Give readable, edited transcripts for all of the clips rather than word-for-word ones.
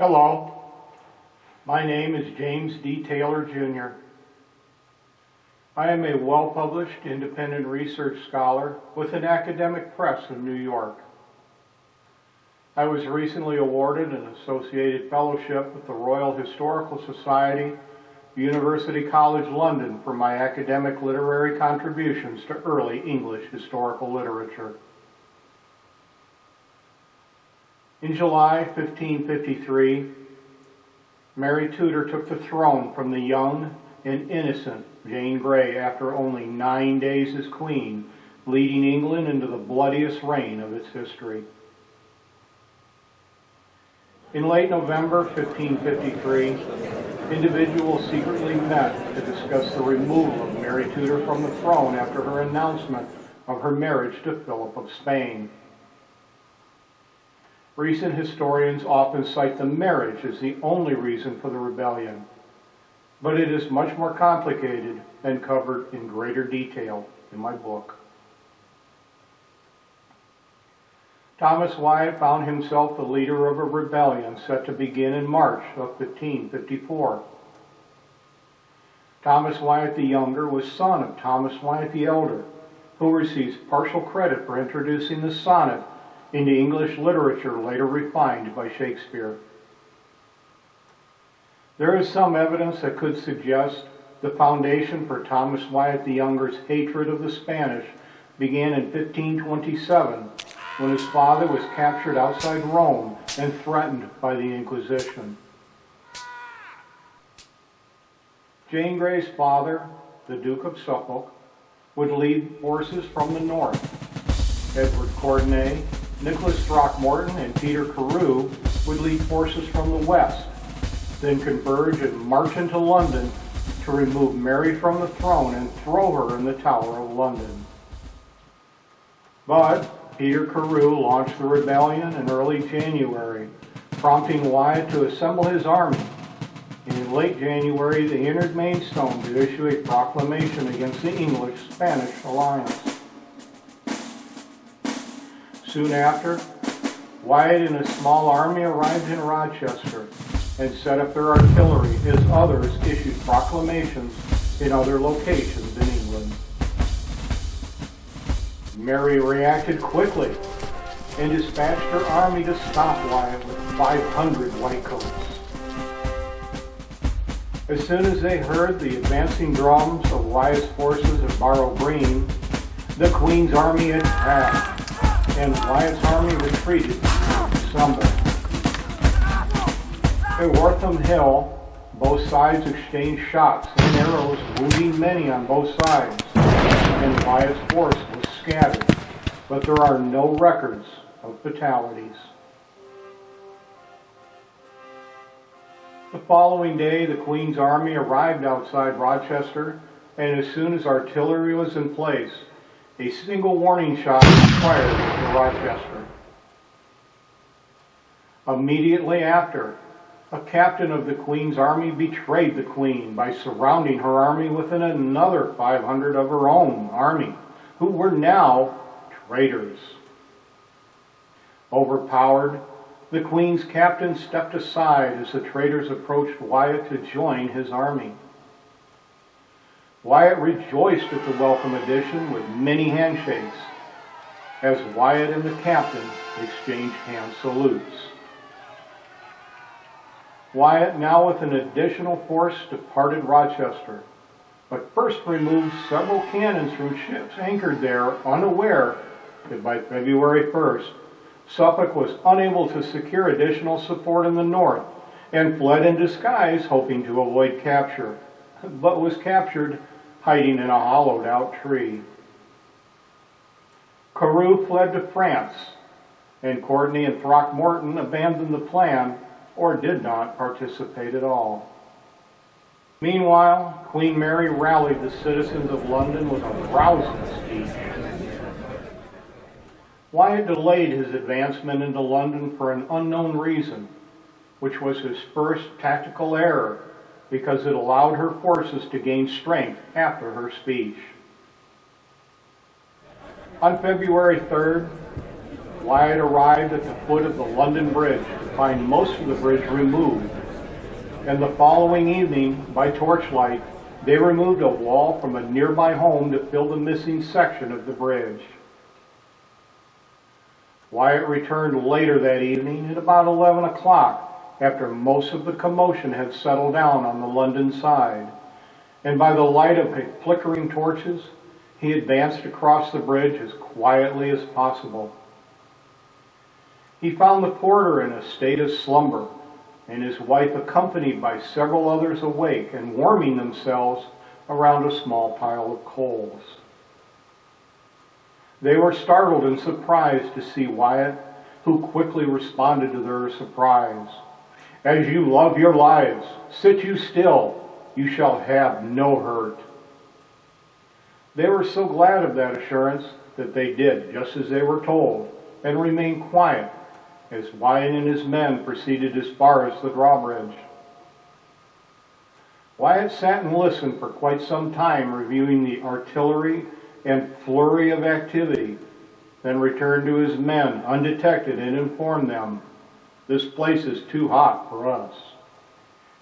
Hello, my name is James D. Taylor, Jr. I am a well-published independent research scholar with an academic press in New York. I was recently awarded an associated fellowship with the Royal Historical Society, University College London, for my academic literary contributions to early English historical literature. In July 1553, Mary Tudor took the throne from the young and innocent Jane Grey after only 9 days as queen, leading England into the bloodiest reign of its history. In late November 1553, individuals secretly met to discuss the removal of Mary Tudor from the throne after her announcement of her marriage to Philip of Spain. Recent historians often cite the marriage as the only reason for the rebellion, but it is much more complicated and covered in greater detail in my book. Thomas Wyatt found himself the leader of a rebellion set to begin in March of 1554. Thomas Wyatt the Younger was son of Thomas Wyatt the Elder, who receives partial credit for introducing the sonnet into English literature later refined by Shakespeare. There is some evidence that could suggest the foundation for Thomas Wyatt the Younger's hatred of the Spanish began in 1527, when his father was captured outside Rome and threatened by the Inquisition. Jane Grey's father, the Duke of Suffolk, would lead forces from the north. Edward Courtenay, Nicholas Throckmorton, and Peter Carew would lead forces from the west, then converge and march into London to remove Mary from the throne and throw her in the Tower of London. But Peter Carew launched the rebellion in early January, prompting Wyatt to assemble his army. And in late January, they entered Maidstone to issue a proclamation against the English-Spanish alliance. Soon after, Wyatt and a small army arrived in Rochester and set up their artillery as others issued proclamations in other locations in England. Mary reacted quickly and dispatched her army to stop Wyatt with 500 whitecoats. As soon as they heard the advancing drums of Wyatt's forces at Barrow Green, the Queen's army attacked, and Wyatt's army retreated to Stumble. At Wortham Hill, both sides exchanged shots and arrows, wounding many on both sides, and Wyatt's force was scattered, but there are no records of fatalities. The following day, the Queen's army arrived outside Rochester, and as soon as artillery was in place, a single warning shot was fired into Rochester. Immediately after, a captain of the Queen's army betrayed the Queen by surrounding her army within another 500 of her own army, who were now traitors. Overpowered, the Queen's captain stepped aside as the traitors approached Wyatt to join his army. Wyatt rejoiced at the welcome addition with many handshakes, as Wyatt and the captain exchanged hand salutes. Wyatt, now with an additional force, departed Rochester, but first removed several cannons from ships anchored there, unaware that by February 1st, Suffolk was unable to secure additional support in the north and fled in disguise, hoping to avoid capture, but was captured hiding in a hollowed-out tree. Carew fled to France, and Courtenay and Throckmorton abandoned the plan or did not participate at all. Meanwhile, Queen Mary rallied the citizens of London with a rousing speech. Wyatt delayed his advancement into London for an unknown reason, which was his first tactical error, because it allowed her forces to gain strength after her speech. On February 3rd, Wyatt arrived at the foot of the London Bridge to find most of the bridge removed, and the following evening, by torchlight, they removed a wall from a nearby home to fill the missing section of the bridge. Wyatt returned later that evening at about 11 o'clock, after most of the commotion had settled down on the London side, and by the light of flickering torches, he advanced across the bridge as quietly as possible. He found the porter in a state of slumber, and his wife accompanied by several others awake and warming themselves around a small pile of coals. They were startled and surprised to see Wyatt, who quickly responded to their surprise. "As you love your lives, sit you still, you shall have no hurt." They were so glad of that assurance that they did just as they were told and remained quiet as Wyatt and his men proceeded as far as the drawbridge. Wyatt sat and listened for quite some time, reviewing the artillery and flurry of activity, then returned to his men undetected and informed them, "This place is too hot for us,"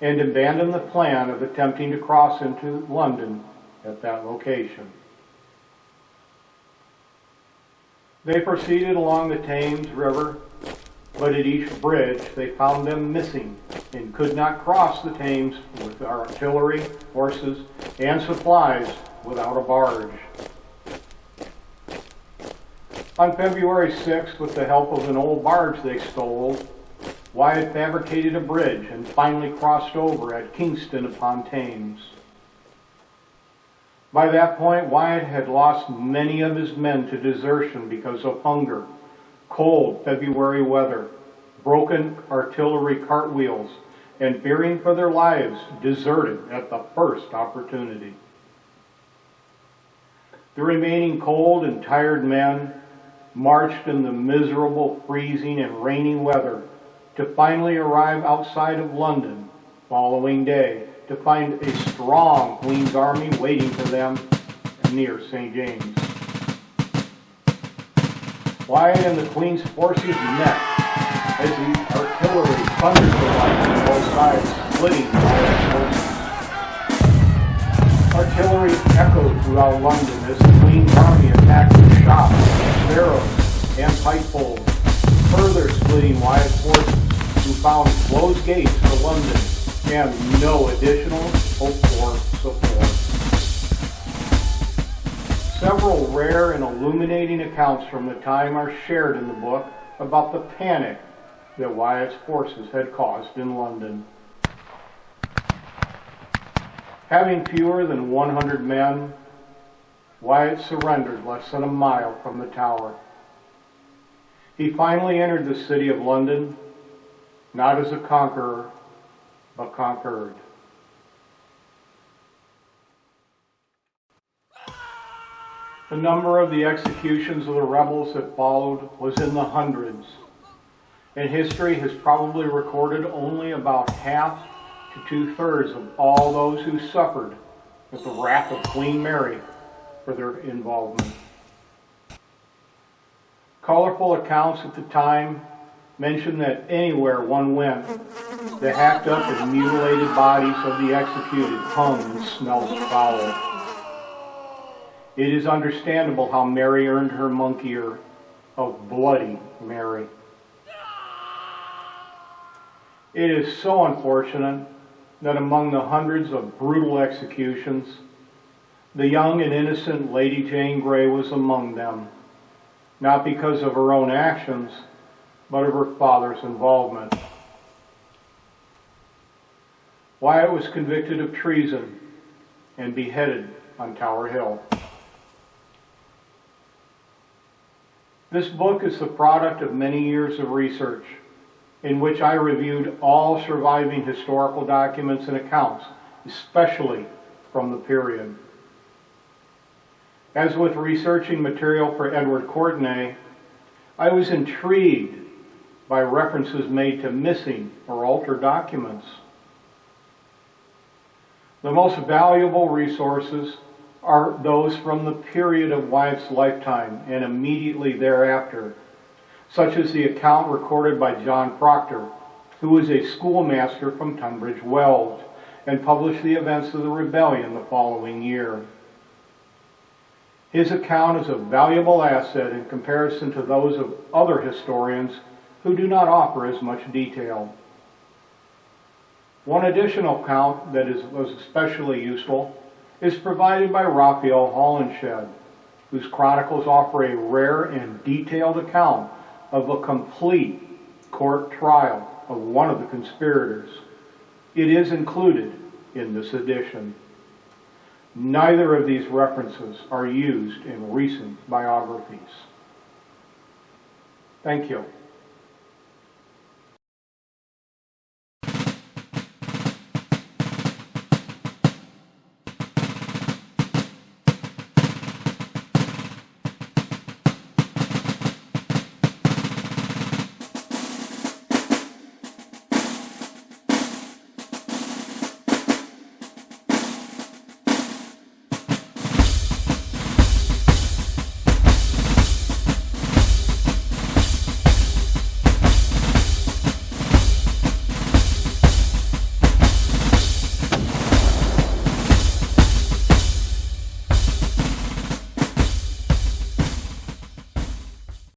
and abandoned the plan of attempting to cross into London at that location. They proceeded along the Thames River, but at each bridge they found them missing and could not cross the Thames with artillery, horses, and supplies without a barge. On February 6th, with the help of an old barge they stole, Wyatt fabricated a bridge and finally crossed over at Kingston upon Thames. By that point, Wyatt had lost many of his men to desertion because of hunger, cold February weather, broken artillery cartwheels, and fearing for their lives, deserted at the first opportunity. The remaining cold and tired men marched in the miserable freezing and raining weather to finally arrive outside of London following day to find a strong Queen's army waiting for them near St. James. Wyatt and the Queen's forces met as the artillery thundered alike on both sides, splitting Wyatt's forces. Artillery echoed throughout London as the Queen's army attacked with shots, arrows, and pike bowls, further splitting Wyatt's forces, who found closed gates to London and no additional hoped-for support. Several rare and illuminating accounts from the time are shared in the book about the panic that Wyatt's forces had caused in London. Having fewer than 100 men, Wyatt surrendered less than a mile from the Tower. He finally entered the city of London, not as a conqueror, but conquered. The number of the executions of the rebels that followed was in the hundreds, and history has probably recorded only about half to two-thirds of all those who suffered with the wrath of Queen Mary for their involvement. Colorful accounts at the time mentioned that anywhere one went, the hacked up and mutilated bodies of the executed hung and smelled foul. It is understandable how Mary earned her monkey-ear of Bloody Mary. It is so unfortunate that among the hundreds of brutal executions, the young and innocent Lady Jane Grey was among them, not because of her own actions, but of her father's involvement. Wyatt was convicted of treason and beheaded on Tower Hill. This book is the product of many years of research, in which I reviewed all surviving historical documents and accounts, especially from the period. As with researching material for Edward Courtenay, I was intrigued by references made to missing or altered documents. The most valuable resources are those from the period of Wyatt's lifetime and immediately thereafter, such as the account recorded by John Proctor, who was a schoolmaster from Tunbridge Wells and published the events of the rebellion the following year. His account is a valuable asset in comparison to those of other historians who do not offer as much detail. One additional account that was especially useful is provided by Raphael Holinshed, whose chronicles offer a rare and detailed account of a complete court trial of one of the conspirators. It is included in this edition. Neither of these references are used in recent biographies. Thank you.